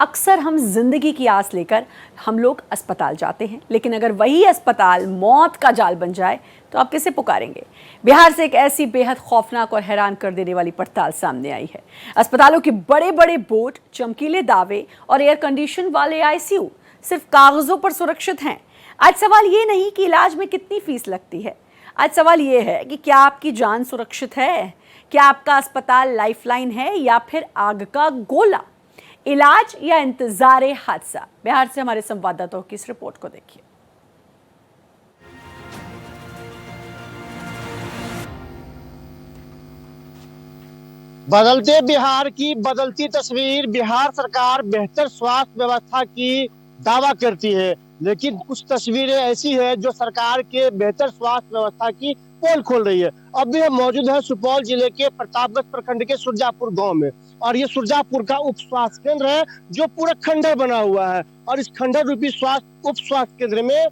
अक्सर हम जिंदगी की आस लेकर हम लोग अस्पताल जाते हैं, लेकिन अगर वही अस्पताल मौत का जाल बन जाए तो आप किसे पुकारेंगे। बिहार से एक ऐसी बेहद खौफनाक और हैरान कर देने वाली पड़ताल सामने आई है। अस्पतालों के बड़े बड़े बोर्ड, चमकीले दावे और एयर कंडीशन वाले आईसीयू सिर्फ कागजों पर सुरक्षित हैं। आज सवाल ये नहीं कि इलाज में कितनी फीस लगती है, आज सवाल ये है कि क्या आपकी जान सुरक्षित है, क्या आपका अस्पताल लाइफलाइन है या फिर आग का गोला। इलाज या इंतजार हादसा। बिहार से हमारे संवाददाताओं की इस रिपोर्ट को देखिए। बदलते बिहार की बदलती तस्वीर। बिहार सरकार बेहतर स्वास्थ्य व्यवस्था की दावा करती है, लेकिन कुछ तस्वीरें ऐसी है जो सरकार के बेहतर स्वास्थ्य व्यवस्था की पोल खोल रही है। अब भी हम मौजूद है सुपौल जिले के प्रतापगढ़ प्रखंड के सुरजापुर गांव में, और ये सुरजापुर का उप स्वास्थ्य केंद्र है जो पूरा खंडर बना हुआ है। और इस खंडर रूपी उप स्वास्थ्य केंद्र में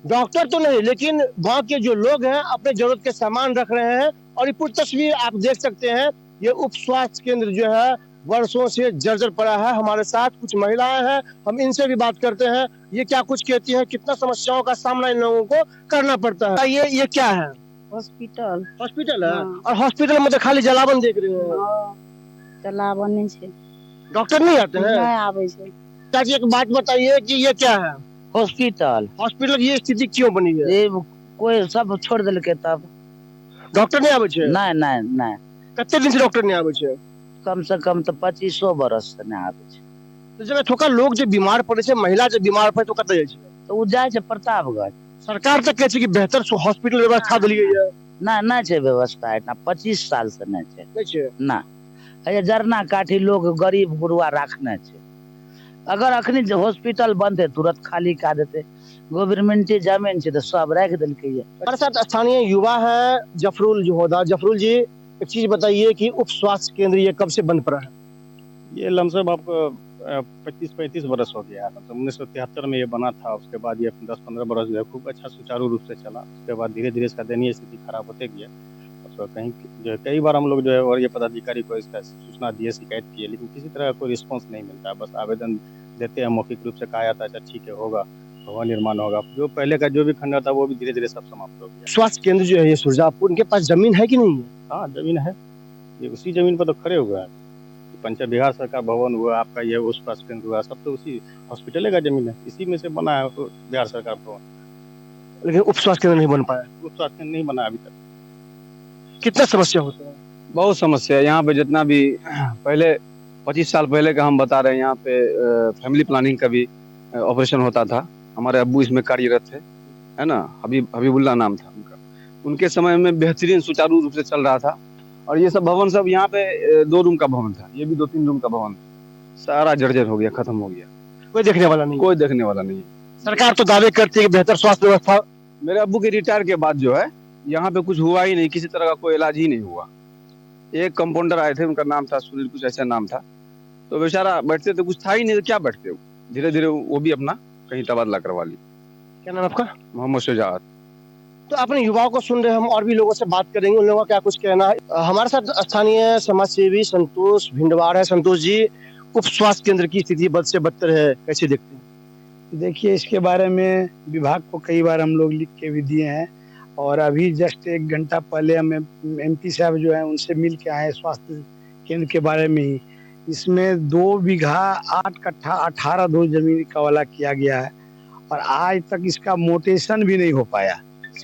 डॉक्टर तो नहीं, लेकिन गाँव के जो लोग हैं अपने जरूरत के सामान रख रहे हैं। और ये पूरी तस्वीर आप देख सकते हैं। ये उप स्वास्थ्य केंद्र जो है वर्षों से जर्जर पड़ा है। हमारे साथ कुछ महिलाएं हैं, हम इनसे भी बात करते हैं। ये क्या कुछ कहती है, कितना समस्याओं का सामना इन लोगों को करना पड़ता है। ये क्या है? हॉस्पिटल है। हाँ। और हॉस्पिटल में तो खाली जलावन देख रहे हैं, जलावन नहीं छे, डॉक्टर नहीं आते हैं। नहीं आवे छे। चाची एक बात बताइए कि ये क्या है? हॉस्पिटल ये स्थिति क्यों बनी है? ये कोई सब छोड़ दिल के तब डॉक्टर नहीं आवे छे? नहीं कितने दिन से डॉक्टर नहीं आवे छे? कम से कम तो 2500 बरस से नहीं आवे छे। तो जब थोड़ा लोग जो बीमार पड़े छे, महिला जो बीमार पड़े तो कतै जाय छे? तो उ जाय छे प्रतापगढ़। सरकार तक कहै छे कि बेहतर हॉस्पिटल व्यवस्था देली गई है। ना छे व्यवस्था इतना 25 साल से नहीं छे। नहीं छे ना ये जरना काठी लोग गरीब गुरुआ रखने छे। अगर अखनी हॉस्पिटल बनते तुरंत खाली कर देते। गवर्नमेंट जमीन छे तो सब रख दिल के। हमारे साथ स्थानीय युवा है जफरुल जोहदा। जफरुल जी, एक चीज बताइए कि उप स्वास्थ्य केंद्र ये कब से बन पड़ा है? ये लमसम आपको 25-35 बरस हो गया है। मतलब 1973 में ये बना था। उसके बाद ये 10-15 बरस जो है खूब अच्छा सुचारू रूप से चला। उसके बाद धीरे धीरे इसका दयनीय स्थिति खराब होते गया। तो कहीं जो है कई बार हम लोग जो है और ये पदाधिकारी को इसका सूचना दिए, शिकायत किए, लेकिन किसी तरह का कोई रिस्पॉन्स नहीं मिलता। बस आवेदन देते हैं, मौखिक रूप से कहा जाता है अच्छा ठीक है होगा, भवन निर्माण होगा। जो पहले का जो भी खंडर था वो भी धीरे धीरे सब समाप्त हो गया। स्वास्थ्य केंद्र जो है ये सुरजापुर, उनके पास जमीन है कि नहीं है? हाँ जमीन है, ये उसी जमीन पर तो खड़े हुए हैं। पंचायत बिहार सरकार भवन हुआ, आपका ये उस स्वास्थ्य केंद्र हुआ, सब तो उसी हॉस्पिटल का जमीन है, इसी में से बना है बिहार सरकार भवन। लेकिन उप स्वास्थ्य केंद्र नहीं बन पाया। उप स्वास्थ्य केंद्र नहीं बना अभी तक। कितना समस्या होता है? बहुत समस्या है यहाँ पे। जितना भी पहले 25 साल पहले का हम बता रहे हैं, यहाँ पे फैमिली प्लानिंग का भी ऑपरेशन होता था। हमारे अब्बू इसमें कार्यरत थे, है ना, हबीबुल्ला नाम था उनका। उनके समय में बेहतरीन सुचारू रूप से चल रहा था। और ये सब भवन सब यहाँ पे 2 रूम का भवन था, ये भी 2-3 रूम का भवन, सारा जर्जर हो गया, खत्म हो गया। कोई देखने वाला नहीं। कोई देखने वाला नहीं। सरकार तो दावे करती है कि बेहतर स्वास्थ्य व्यवस्था। मेरे अब्बू के रिटायर के बाद जो है यहाँ पे कुछ हुआ ही नहीं, किसी तरह का कोई इलाज ही नहीं हुआ। एक कंपाउंडर आए थे, उनका नाम था सुनील, कुछ ऐसा नाम था। तो बेचारा बैठते तो कुछ था ही नहीं, तो क्या बैठते। धीरे धीरे वो भी अपना कहीं तबादला करवा ली। क्या नाम आपका? मोहम्मद शुजाअत। तो अपने युवाओं को सुन रहे, हम और भी लोगों से बात करेंगे, उन लोगों का क्या कुछ कहना है। हमारे साथ स्थानीय समाज सेवी संतोष भिंडवार है। संतोष जी, उप स्वास्थ्य केंद्र की स्थिति बद से बदतर है, कैसे देखते हैं? देखिए, इसके बारे में विभाग को कई बार हम लोग लिख के भी दिए हैं, और अभी जस्ट 1 घंटा पहले हम MP साहब जो है उनसे मिल के आए स्वास्थ्य केंद्र के बारे में ही। इसमें 2 बीघा 8 कट्ठा 18 धो जमीन का वाला किया गया है, और आज तक इसका मोटेशन भी नहीं हो पाया।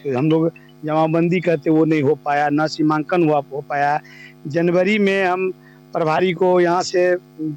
हम लोग जमाबंदी करते वो नहीं हो पाया, ना सीमांकन हो पाया। जनवरी में हम प्रभारी को यहाँ से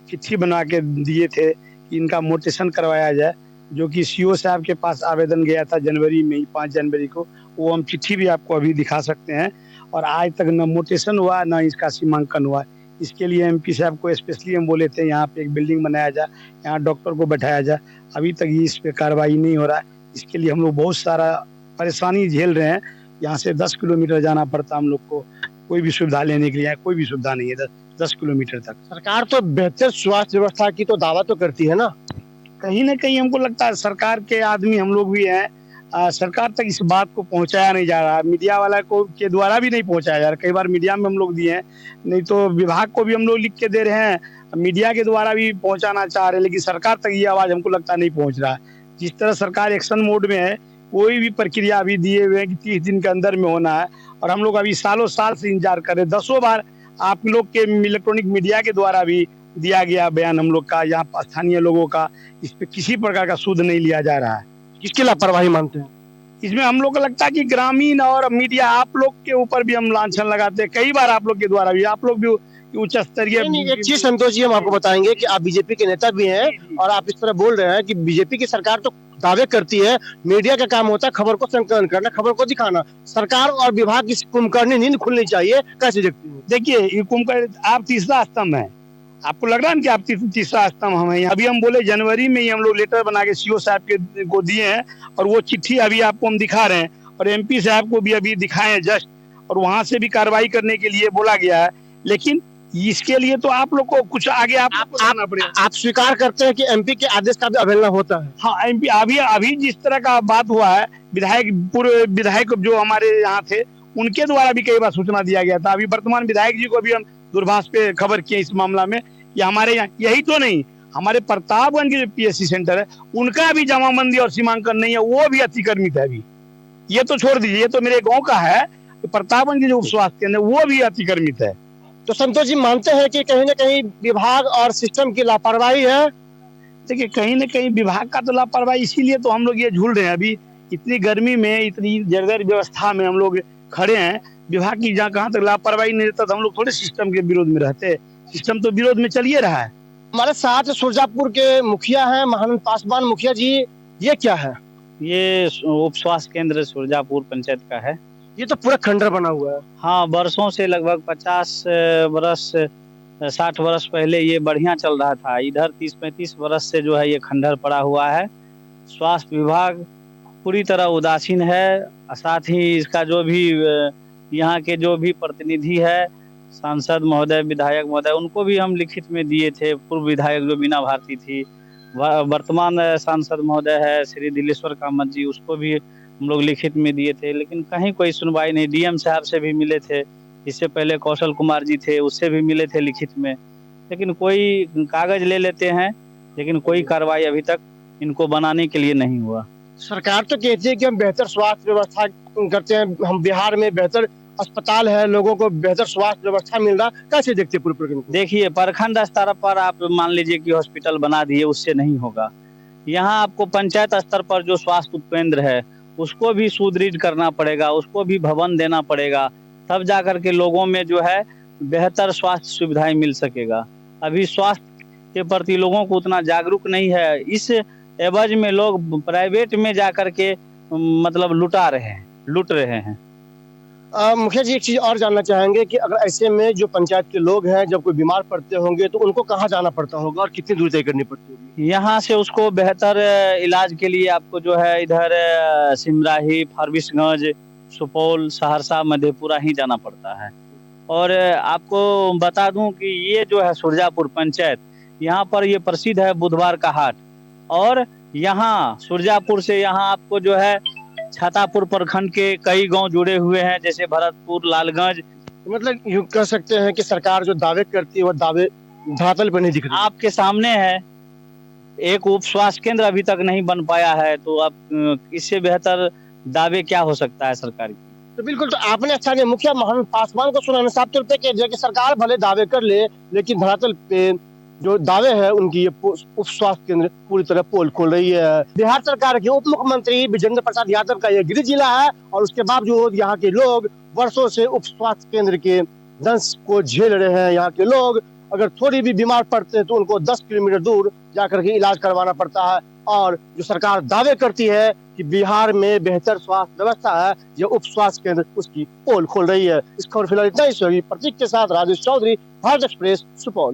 चिट्ठी बना के दिए थे कि इनका मोटेशन करवाया जाए, जो कि CO साहब के पास आवेदन गया था जनवरी में ही, 5 जनवरी को। वो हम चिट्ठी भी आपको अभी दिखा सकते हैं। और आज तक न मोटेशन हुआ, न इसका सीमांकन हुआ। इसके लिए MP साहब को स्पेशली हम बोले थे यहाँ पे एक बिल्डिंग बनाया जाए, यहाँ डॉक्टर को बैठाया जाए। अभी तक इस पे कार्रवाई नहीं हो रहा है। इसके लिए हम लोग बहुत सारा परेशानी झेल रहे हैं। यहाँ से 10 किलोमीटर जाना पड़ता हम लोग को, कोई भी सुविधा लेने के लिए कोई भी सुविधा नहीं है 10 किलोमीटर तक। सरकार तो बेहतर स्वास्थ्य व्यवस्था की तो दावा तो करती है ना। कहीं ना कहीं हमको लगता है सरकार के आदमी हम लोग भी हैं, सरकार तक इस बात को पहुंचाया नहीं जा रहा। मीडिया वाला को के द्वारा भी नहीं पहुंचाया जा रहा। कई बार मीडिया में हम लोग दिए हैं, नहीं तो विभाग को भी हम लोग लिख के दे रहे हैं, मीडिया के द्वारा भी पहुंचाना चाह रहे हैं, लेकिन सरकार तक ये आवाज हमको लगता नहीं पहुंच रहा है। जिस तरह सरकार एक्शन मोड में है, कोई भी प्रक्रिया अभी दिए हुए हैं कि 30 दिन के अंदर में होना है, और हम लोग अभी सालों साल से इंतजार कर रहे हैं। 10 बार आप लोग के इलेक्ट्रॉनिक मीडिया के द्वारा भी दिया गया बयान हम लोग का, यहाँ स्थानीय लोगों का, इस पे किसी प्रकार का सुध नहीं लिया जा रहा है। किसकी लापरवाही मानते हैं? इसमें हम लोग को लगता है कि ग्रामीण और मीडिया, आप लोग के ऊपर भी हम लांछन लगाते हैं कई बार, आप लोग के द्वारा भी, आप लोग भी उच्च स्तरीय। एक चीज संतोष जी हम आपको बताएंगे कि आप बीजेपी के नेता भी हैं और आप इस तरह बोल रहे हैं कि बीजेपी की सरकार तो दावे करती है, मीडिया का काम होता है खबर को संकलन करना, खबर को दिखाना। सरकार और विभाग की कुंभकर्णी नींद खुलनी चाहिए, कैसे देखती है? देखिए, ये कुंभकर्ण, आप तीसरा स्तंभ है, आपको लग रहा है कि आप तीसरा स्तंभ हम हैं। अभी हम बोले जनवरी में ही हम लोग लेटर बना के सीओ साहब के को दिए हैं, और वो चिट्ठी अभी आपको हम दिखा रहे हैं, और एमपी साहब को भी अभी दिखाए हैं जस्ट, और वहां से भी कार्रवाई करने के लिए बोला गया है। लेकिन इसके लिए तो आप लोग को कुछ आगे आप स्वीकार करते हैं कि एमपी के आदेश का भी अवहेलना होता है? हाँ, एमपी अभी जिस तरह का बात हुआ है, पूर्व विधायक जो हमारे यहाँ थे उनके द्वारा भी कई बार सूचना दिया गया था। अभी वर्तमान विधायक जी को भी हम दूरभाष पे खबर किए इस मामला में कि हमारे यहाँ, यही तो नहीं, हमारे प्रतापगंज के जो पीएससी सेंटर है उनका भी जमाबंदी और सीमांकन नहीं है, वो भी अतिक्रमित है। अभी ये तो छोड़ दीजिए, ये तो मेरे गाँव का है, प्रतापगंज के जो उप स्वास्थ्य केंद्र वो भी अतिक्रमित है। तो संतोष जी मानते हैं कि कहीं न कहीं विभाग और सिस्टम की लापरवाही है? देखिए, कहीं न कहीं विभाग का तो लापरवाही, इसीलिए तो हम लोग ये झूल रहे हैं। अभी इतनी गर्मी में, इतनी जर्जर व्यवस्था में हम लोग खड़े हैं। विभाग की जहाँ कहाँ तक लापरवाही नहीं रहता तो हम लोग थोड़े सिस्टम के विरोध में रहते। सिस्टम तो विरोध में चलिए रहा है। हमारे साथ सुरजापुर के मुखिया हैं महानंद पासवान। मुखिया जी, ये क्या है? ये उप स्वास्थ्य केंद्र सुरजापुर पंचायत का है। ये तो पूरा खंडर बना हुआ है। हाँ, वर्षों से लगभग 50 बरस 60 बरस पहले ये बढ़िया चल रहा था। इधर 30-35 बरस से जो है ये खंडर पड़ा हुआ है। स्वास्थ्य विभाग पूरी तरह उदासीन है। साथ ही इसका जो भी यहाँ के जो भी प्रतिनिधि है, सांसद महोदय, विधायक महोदय, उनको भी हम लिखित में दिए थे। पूर्व विधायक जो बीना भारती थी, वर्तमान सांसद महोदय है श्री दिलेश्वर कामत जी, उसको भी हम लोग लिखित में दिए थे, लेकिन कहीं कोई सुनवाई नहीं। डीएम साहब से भी मिले थे, इससे पहले कौशल कुमार जी थे, उससे भी मिले थे लिखित में, लेकिन कोई कागज ले लेते हैं, लेकिन कोई कार्रवाई अभी तक इनको बनाने के लिए नहीं हुआ। सरकार तो कहती है कि हम बेहतर स्वास्थ्य व्यवस्था करते हैं, हम बिहार में बेहतर अस्पताल है, लोगों को बेहतर स्वास्थ्य व्यवस्था मिल रहा, कैसे देखते हैं पूरी प्रक्रिया? देखिए, प्रखंड स्तर पर आप मान लीजिए कि हॉस्पिटल बना दिए, उससे नहीं होगा। यहाँ आपको पंचायत स्तर पर जो स्वास्थ्य उपकेंद्र है उसको भी सुदृढ़ करना पड़ेगा, उसको भी भवन देना पड़ेगा, तब जाकर के लोगों में जो है बेहतर स्वास्थ्य सुविधाएं मिल सकेगा। अभी स्वास्थ्य के प्रति लोगों को उतना जागरूक नहीं है। इस एवज में लोग प्राइवेट में जाकर के मतलब लूट रहे हैं। मुखिया जी, एक चीज और जानना चाहेंगे कि अगर ऐसे में जो पंचायत के लोग हैं जब कोई बीमार पड़ते होंगे तो उनको कहाँ जाना पड़ता होगा और कितनी दूरी तय करनी पड़ती होगी? यहाँ से उसको बेहतर इलाज के लिए आपको जो है इधर सिमराही, फारबिसगंज, सुपौल, सहरसा, मधेपुरा ही जाना पड़ता है। और आपको बता दूं कि ये जो है सुरजापुर पंचायत, यहाँ पर ये प्रसिद्ध है बुधवार का हाट, और यहाँ सुरजापुर से यहाँ आपको जो है छातापुर प्रखंड के कई गांव जुड़े हुए हैं, जैसे भरतपुर, लालगंज। मतलब यूँ कह सकते हैं कि सरकार जो दावे करती है वो दावे धरातल पर नहीं दिख रहे। आपके सामने है, एक उप स्वास्थ्य केंद्र अभी तक नहीं बन पाया है, तो अब इससे बेहतर दावे क्या हो सकता है सरकार की? तो बिल्कुल, तो आपने स्थानीय मुखिया महानंद पासवान को सुना, साफ तौर पर कह दिया कि सरकार भले दावे कर ले, लेकिन धरातल पे जो दावे है उनकी ये उप स्वास्थ्य केंद्र पूरी तरह पोल खोल रही है। बिहार सरकार के उप मुख्यमंत्री विजेंद्र प्रसाद यादव का ये गृह जिला है, और उसके बावजूद यहाँ के लोग वर्षों से उप स्वास्थ्य केंद्र के दंश को झेल रहे हैं। यहाँ के लोग अगर थोड़ी भी बीमार पड़ते हैं तो उनको 10 किलोमीटर दूर जाकर के इलाज करवाना पड़ता है। और जो सरकार दावे करती है कि बिहार में बेहतर स्वास्थ्य व्यवस्था है, ये उप स्वास्थ्य केंद्र उसकी पोल खोल रही है। इस खबर फिलहाल इतना ही। प्रतीक के साथ राजेश चौधरी, भारत एक्सप्रेस, सुपौल।